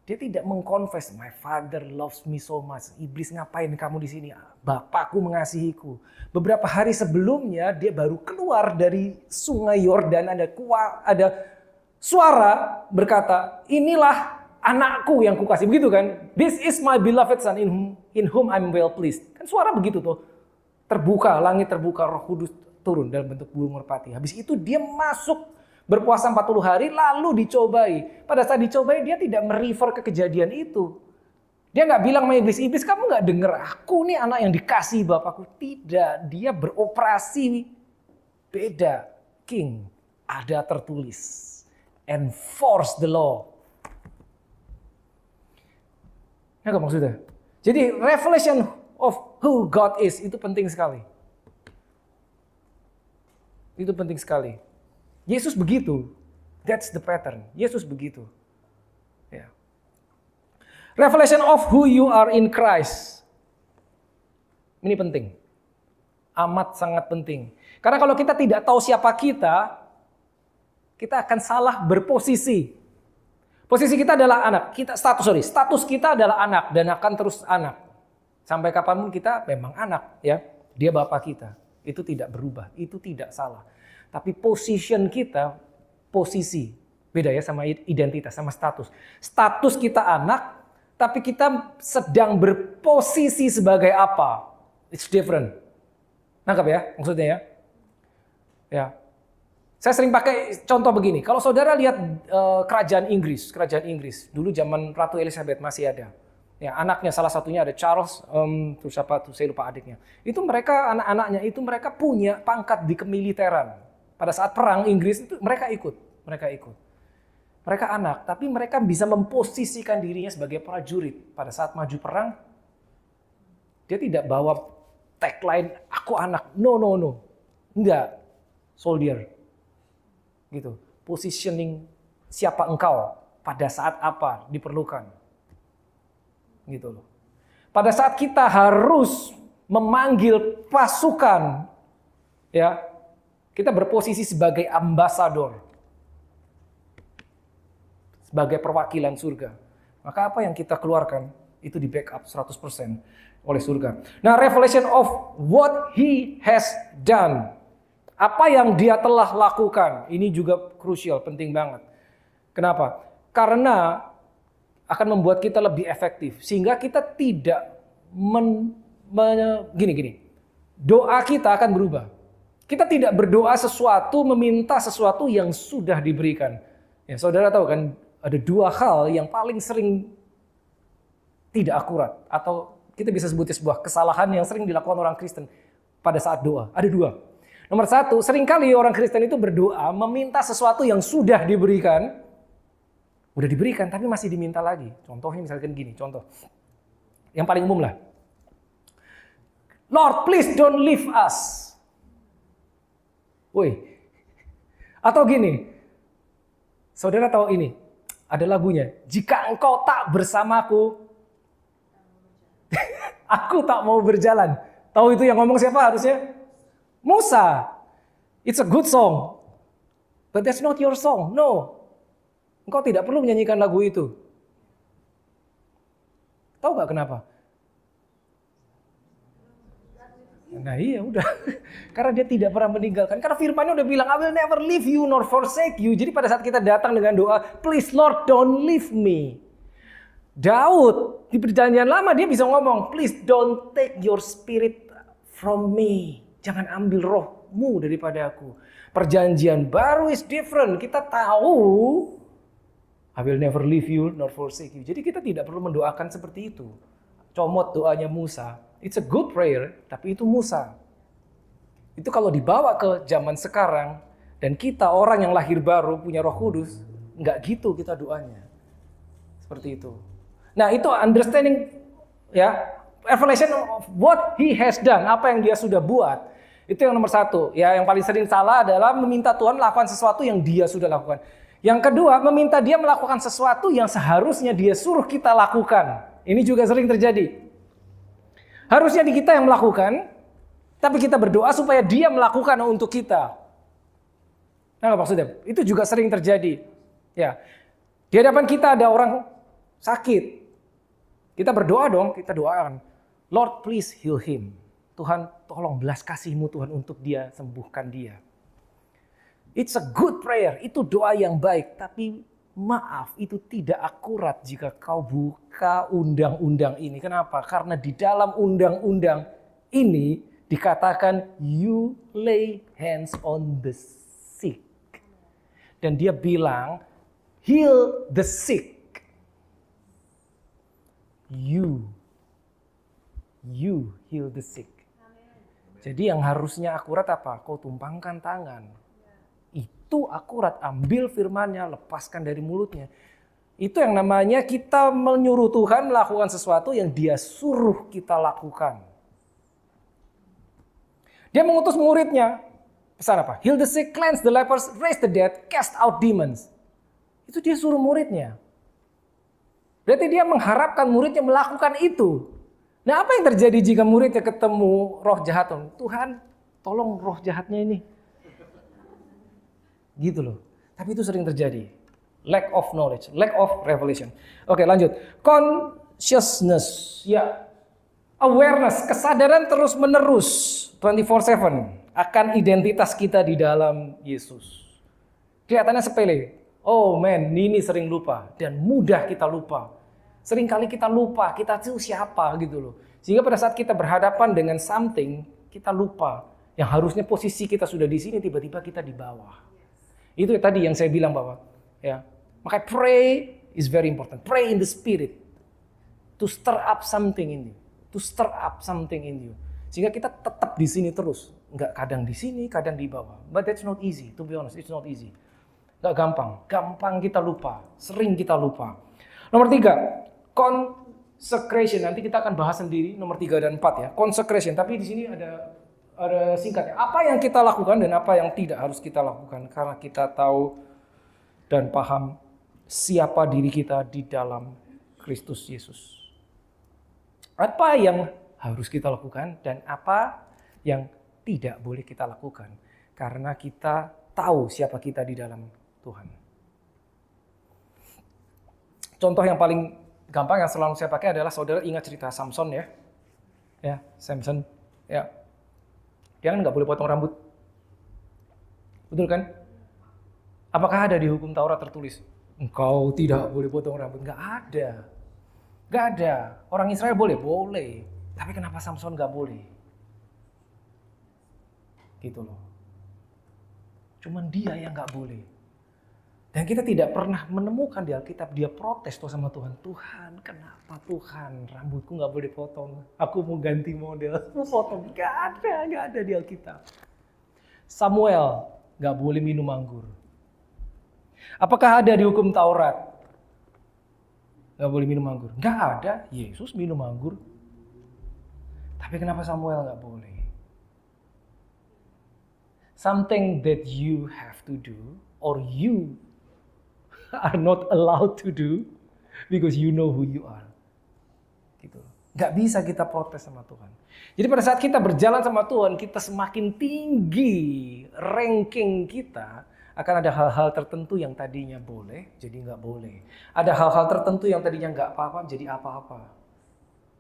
dia tidak mengkonfes, my father loves me so much. Iblis, ngapain kamu di sini? Bapakku mengasihiku. Beberapa hari sebelumnya dia baru keluar dari sungai Yordan, ada suara berkata, inilah anakku yang kukasih. Begitu kan? This is my beloved son in whom I'm well pleased. Kan suara begitu tuh. Terbuka, langit terbuka, Roh Kudus turun dalam bentuk burung merpati. Habis itu dia masuk berpuasa 40 hari lalu dicobai. Pada saat dicobai dia tidak merefer ke kejadian itu. Dia nggak bilang sama iblis, iblis kamu nggak denger aku nih anak yang dikasih bapakku. Tidak, dia beroperasi beda. King, ada tertulis. Enforce the law. Apa maksudnya? Jadi revelation of who God is itu penting sekali. Itu penting sekali. Yesus begitu. That's the pattern. Yesus begitu. Ya. Revelation of who you are in Christ. Ini penting. Amat sangat penting. Karena kalau kita tidak tahu siapa kita akan salah berposisi. Posisi kita adalah anak. Status kita adalah anak dan akan terus anak. Sampai kapanpun kita memang anak, ya. Dia bapak kita. Itu tidak berubah, itu tidak salah. Tapi position kita, posisi beda ya sama identitas, sama status. Status kita anak, tapi kita sedang berposisi sebagai apa? It's different. Nangkap ya maksudnya ya? Ya. Saya sering pakai contoh begini. Kalau saudara lihat kerajaan Inggris dulu zaman Ratu Elizabeth masih ada. Ya, anaknya salah satunya ada Charles, terus apa tuh saya lupa adiknya. Itu mereka anak-anaknya itu mereka punya pangkat di kemiliteran. Pada saat perang Inggris itu mereka ikut. Mereka anak, tapi mereka bisa memposisikan dirinya sebagai prajurit. Pada saat maju perang, dia tidak bawa tagline aku anak. No. Enggak. Soldier. Gitu. Positioning siapa engkau pada saat apa diperlukan. Gitu loh. Pada saat kita harus memanggil pasukan, ya, kita berposisi sebagai ambasador. Sebagai perwakilan surga. Maka apa yang kita keluarkan itu di backup 100% oleh surga. Nah, revelation of what he has done. Apa yang dia telah lakukan, ini juga krusial, penting banget. Kenapa? Karena akan membuat kita lebih efektif. Sehingga kita tidak gini. Doa kita akan berubah. Kita tidak berdoa sesuatu, meminta sesuatu yang sudah diberikan. Ya, saudara tahu kan, ada dua hal yang paling sering tidak akurat. Atau kita bisa sebutnya sebuah kesalahan yang sering dilakukan orang Kristen pada saat doa. Ada dua. Nomor satu, seringkali orang Kristen itu berdoa meminta sesuatu yang sudah diberikan. Udah diberikan tapi masih diminta lagi. Contohnya misalkan gini, contoh. Yang paling umum lah. Lord, please don't leave us. Woi. Atau gini. Saudara tahu ini, ada lagunya. Jika engkau tak bersamaku, aku tak mau berjalan. Tahu itu yang ngomong siapa harusnya? Musa. It's a good song. But that's not your song. No. Engkau tidak perlu menyanyikan lagu itu. Tahu gak kenapa? Nah iya udah. Karena dia tidak pernah meninggalkan. Karena firman-Nya udah bilang, I will never leave you nor forsake you. Jadi pada saat kita datang dengan doa, please Lord don't leave me. Daud di perjanjian lama dia bisa ngomong, please don't take your spirit from me. Jangan ambil rohmu daripada aku. Perjanjian baru is different. Kita tahu I will never leave you nor forsake you. Jadi kita tidak perlu mendoakan seperti itu. Comot doanya Musa. It's a good prayer, tapi itu Musa. Itu kalau dibawa ke zaman sekarang dan kita orang yang lahir baru punya Roh Kudus, enggak gitu kita doanya. Seperti itu. Nah, itu understanding ya, revelation of what he has done, apa yang dia sudah buat. Itu yang nomor satu. Ya, yang paling sering salah adalah meminta Tuhan melakukan sesuatu yang dia sudah lakukan. Yang kedua, meminta dia melakukan sesuatu yang seharusnya dia suruh kita lakukan. Ini juga sering terjadi. Harusnya di kita yang melakukan, tapi kita berdoa supaya dia melakukan untuk kita. Nah, maksudnya? Itu juga sering terjadi. Ya, di hadapan kita ada orang sakit. Kita berdoa dong, kita doakan. Lord, please heal him. Tuhan, tolong belas kasih-Mu Tuhan untuk dia, sembuhkan dia. It's a good prayer, itu doa yang baik. Tapi maaf, itu tidak akurat jika kau buka undang-undang ini. Kenapa? Karena di dalam undang-undang ini dikatakan you lay hands on the sick. Dan dia bilang, heal the sick. You heal the sick. Jadi yang harusnya akurat apa? Kau tumpangkan tangan. Itu akurat. Ambil firman-Nya, lepaskan dari mulutnya. Itu yang namanya kita menyuruh Tuhan melakukan sesuatu yang dia suruh kita lakukan. Dia mengutus muridnya. Pesan apa? Heal the sick, cleanse the lepers, raise the dead, cast out demons. Itu dia suruh muridnya. Berarti dia mengharapkan muridnya melakukan itu. Nah, apa yang terjadi jika muridnya ketemu roh jahat? Tuhan, tolong roh jahatnya ini. Gitu loh. Tapi itu sering terjadi. lack of knowledge, lack of revelation. Oke, lanjut. Consciousness, ya, awareness, kesadaran terus-menerus 24/7 akan identitas kita di dalam Yesus. Kelihatannya sepele. Oh man, ini sering lupa dan mudah kita lupa. Seringkali kita lupa kita itu siapa gitu loh. Sehingga pada saat kita berhadapan dengan something, kita lupa. Yang harusnya posisi kita sudah di sini, tiba-tiba kita di bawah. Itu tadi yang saya bilang bahwa, ya, makanya pray is very important. Pray in the spirit to stir up something in you, to stir up something in you. Sehingga kita tetap di sini terus, nggak kadang di sini, kadang di bawah. But that's not easy, to be honest, it's not easy. Nggak gampang kita lupa, sering kita lupa. Nomor 3, consecration. Nanti kita akan bahas sendiri nomor 3 dan 4 ya, consecration. Tapi di sini ada singkatnya. Apa yang kita lakukan dan apa yang tidak harus kita lakukan. Karena kita tahu dan paham siapa diri kita di dalam Kristus Yesus. Apa yang harus kita lakukan dan apa yang tidak boleh kita lakukan. Karena kita tahu siapa kita di dalam Tuhan. Contoh yang paling gampang yang selalu saya pakai adalah saudara ingat cerita Samson ya. Ya, Samson. Ya. Dia kan nggak boleh potong rambut. Betul kan? Apakah ada di hukum Taurat tertulis? Engkau tidak boleh potong rambut. Nggak ada. Nggak ada. Orang Israel boleh? Boleh. Tapi kenapa Samson nggak boleh? Gitu loh. Cuman dia yang nggak boleh. Dan kita tidak pernah menemukan di Alkitab dia protes tuh sama Tuhan. Tuhan, kenapa Tuhan rambutku nggak boleh potong? Aku mau ganti model, mau potong. Nggak ada di Alkitab. Samuel nggak boleh minum anggur. Apakah ada di hukum Taurat? Nggak boleh minum anggur. Nggak ada. Yesus minum anggur. Tapi kenapa Samuel nggak boleh? Something that you have to do or you are not allowed to do because you know who you are. Gitu. Gak bisa kita protes sama Tuhan. Jadi pada saat kita berjalan sama Tuhan, kita semakin tinggi ranking kita, akan ada hal-hal tertentu yang tadinya boleh, jadi nggak boleh. Ada hal-hal tertentu yang tadinya nggak apa-apa, jadi apa-apa.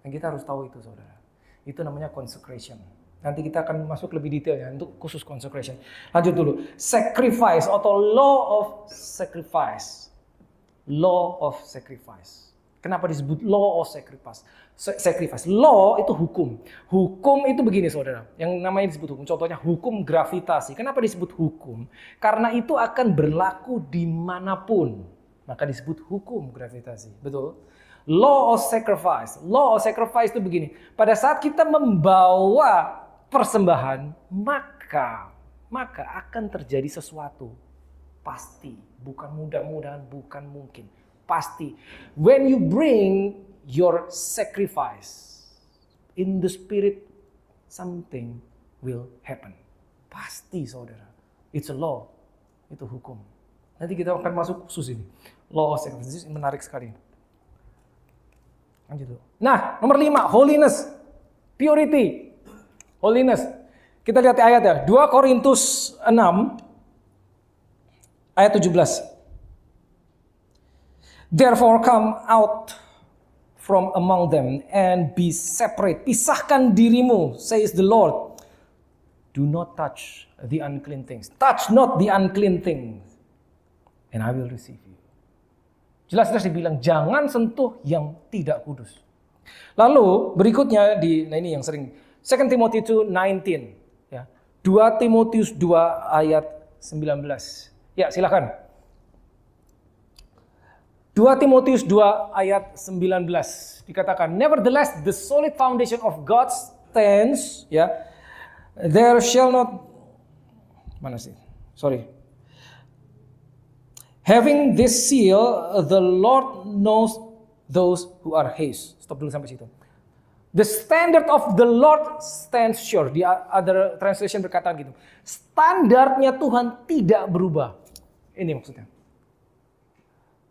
Dan kita harus tahu itu, saudara. Itu namanya consecration. Nanti kita akan masuk lebih detailnya untuk khusus consecration. Lanjut dulu. Sacrifice atau law of sacrifice. Law of sacrifice. Kenapa disebut law of sacrifice? Sacrifice. Law itu hukum. Hukum itu begini saudara. Yang namanya disebut hukum. Contohnya hukum gravitasi. Kenapa disebut hukum? Karena itu akan berlaku dimanapun. Maka disebut hukum gravitasi. Betul? Law of sacrifice. Law of sacrifice itu begini. Pada saat kita membawa persembahan, maka akan terjadi sesuatu. Pasti. Bukan mudah-mudahan, bukan mungkin. Pasti. When you bring your sacrifice in the spirit, something will happen. Pasti saudara. It's a law. Itu hukum. Nanti kita akan masuk khusus ini. Law of sacrifice. Ini menarik sekali. Lanjut. Nah, nomor 5, holiness, purity, holiness. Kita lihat ayat ya, 2 Korintus 6 ayat 17. Therefore come out from among them and be separate. Pisahkan dirimu, says the Lord. Do not touch the unclean things. Touch not the unclean things, and I will receive you. Jelas-jelas dibilang jangan sentuh yang tidak kudus. Lalu berikutnya nah ini yang sering 2 Timothy 2:19 ya. 2 Timotius 2 ayat 19. Ya, silakan. 2 Timotius 2 ayat 19 dikatakan, nevertheless the solid foundation of God stands, ya. There shall not Having this seal, the Lord knows those who are his. Stop dulu sampai situ. The standard of the Lord stands sure. Di other translation berkata gitu. Standarnya Tuhan tidak berubah. Ini maksudnya.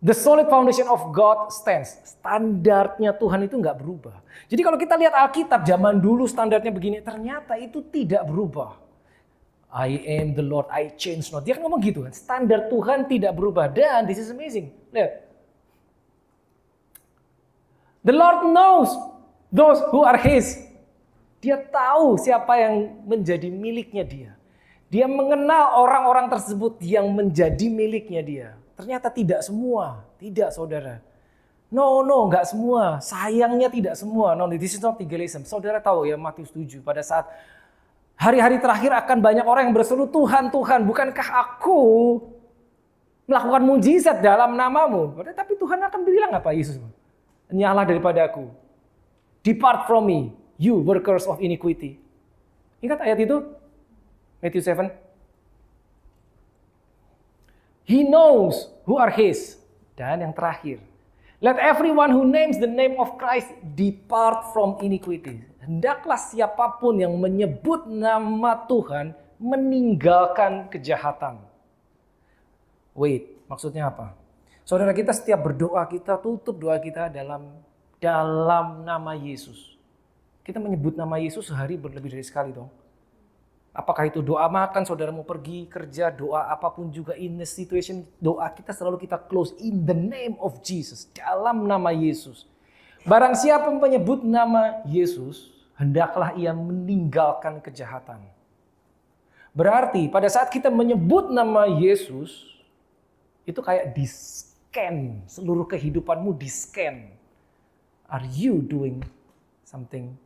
The solid foundation of God stands. Standarnya Tuhan itu nggak berubah. Jadi kalau kita lihat Alkitab zaman dulu standarnya begini, ternyata itu tidak berubah. I am the Lord, I change not. Dia kan ngomong gitu kan. Standar Tuhan tidak berubah. Dan this is amazing. Lihat. The Lord knows those who are His. Dia tahu siapa yang menjadi miliknya dia. Dia mengenal orang-orang tersebut yang menjadi miliknya dia. Ternyata tidak semua. Tidak, saudara. No, nggak semua. Sayangnya tidak semua. No, this is not legalism. Saudara tahu ya Matius 7. Pada saat hari-hari terakhir akan banyak orang yang berseru, Tuhan, Tuhan, bukankah aku melakukan mujizat dalam namamu? Tapi Tuhan akan bilang apa Yesus? Nyala daripada aku. Depart from me, you workers of iniquity. Ingat ayat itu? Matthew 7. He knows who are His. Dan yang terakhir. Let everyone who names the name of Christ depart from iniquity. Hendaklah siapapun yang menyebut nama Tuhan meninggalkan kejahatan. Wait, maksudnya apa? Saudara, kita setiap berdoa, kita tutup doa kita dalam nama Yesus. Kita menyebut nama Yesus sehari berlebih dari sekali dong. Apakah itu doa makan, saudara mau pergi kerja, doa apapun juga in the situation, doa kita selalu kita close in the name of Jesus, dalam nama Yesus. Barang siapa menyebut nama Yesus, hendaklah ia meninggalkan kejahatan. Berarti pada saat kita menyebut nama Yesus, itu kayak di-scan, seluruh kehidupanmu di-scan. Are you doing something?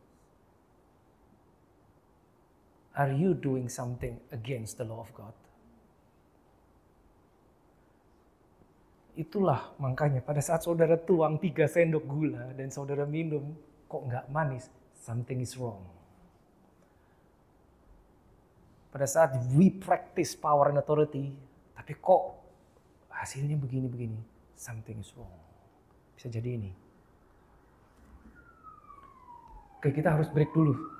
Are you doing something against the law of God? Itulah makanya pada saat saudara tuang 3 sendok gula dan saudara minum kok nggak manis, something is wrong. Pada saat we practice power and authority, tapi kok hasilnya begini-begini, something is wrong. Bisa jadi ini. Oke, kita harus break dulu.